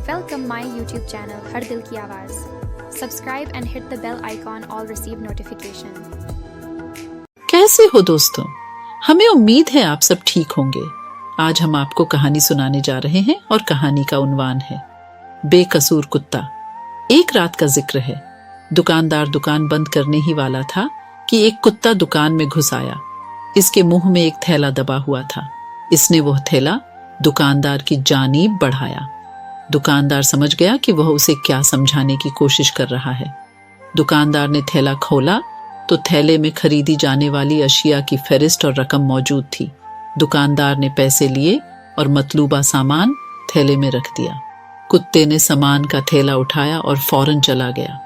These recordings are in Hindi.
Welcome my YouTube channel हर दिल की आवाज़. Subscribe and hit the bell icon all receive notification. कैसे हो दोस्तों? हमें उम्मीद है आप सब ठीक होंगे। आज हम आपको कहानी सुनाने जा रहे हैं और कहानी का उन्वान है बेकसूर कुत्ता। एक रात का जिक्र है। दुकानदार दुकान बंद करने ही वाला था कि एक कुत्ता दुकान में घुस आया। इसके मुंह में एक थैला दबा हुआ था। इसने वह थैला दुकानदार की जानीब बढ़ाया। दुकानदार समझ गया कि वह उसे क्या समझाने की कोशिश कर रहा है। दुकानदार ने थैला खोला तो थैले में खरीदी जाने वाली अशिया की फहरिस्त और रकम मौजूद थी। दुकानदार ने पैसे लिए और मतलूबा सामान थैले में रख दिया। कुत्ते ने सामान का थैला उठाया और फौरन चला गया।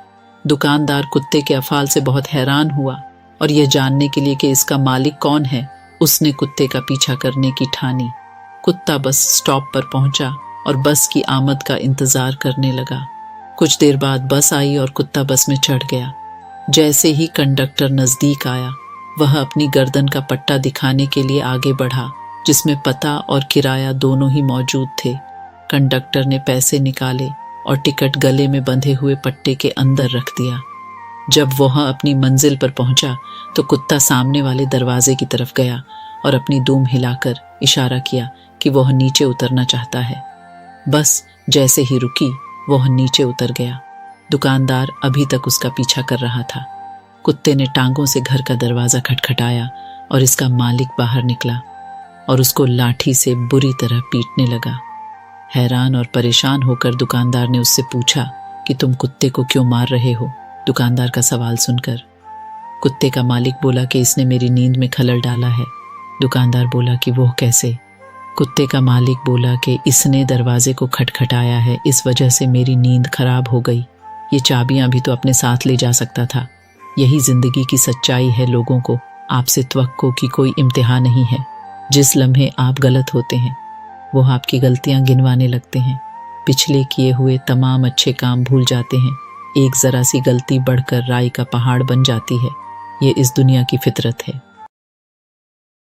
दुकानदार कुत्ते के अफाल से बहुत हैरान हुआ और यह जानने के लिए कि इसका मालिक कौन है, उसने कुत्ते का पीछा करने की ठानी। कुत्ता बस स्टॉप पर पहुंचा और बस की आमद का इंतजार करने लगा। कुछ देर बाद बस आई और कुत्ता बस में चढ़ गया। जैसे ही कंडक्टर नजदीक आया, वह अपनी गर्दन का पट्टा दिखाने के लिए आगे बढ़ा, जिसमें पता और किराया दोनों ही मौजूद थे। कंडक्टर ने पैसे निकाले और टिकट गले में बंधे हुए पट्टे के अंदर रख दिया। जब वह अपनी मंजिल पर पहुंचा तो कुत्ता सामने वाले दरवाजे की तरफ गया और अपनी दूम हिलाकर इशारा किया कि वह नीचे उतरना चाहता है। बस जैसे ही रुकी, वह नीचे उतर गया। दुकानदार अभी तक उसका पीछा कर रहा था। कुत्ते ने टांगों से घर का दरवाजा खटखटाया और इसका मालिक बाहर निकला और उसको लाठी से बुरी तरह पीटने लगा। हैरान और परेशान होकर दुकानदार ने उससे पूछा कि तुम कुत्ते को क्यों मार रहे हो? दुकानदार का सवाल सुनकर कुत्ते का मालिक बोला कि इसने मेरी नींद में खलल डाला है। दुकानदार बोला कि वो कैसे? कुत्ते का मालिक बोला कि इसने दरवाजे को खटखटाया है, इस वजह से मेरी नींद खराब हो गई। ये चाबियां भी तो अपने साथ ले जा सकता था। यही जिंदगी की सच्चाई है लोगों को। आपसे तवक्को की कोई इम्तिहान नहीं है। जिस लम्हे आप गलत होते हैं, वो आपकी गलतियां गिनवाने लगते हैं। पिछले किए हुए तमाम अच्छे काम भूल जाते हैं। एक जरा सी गलती बढ़कर राई का पहाड़ बन जाती है। ये इस दुनिया की फितरत है।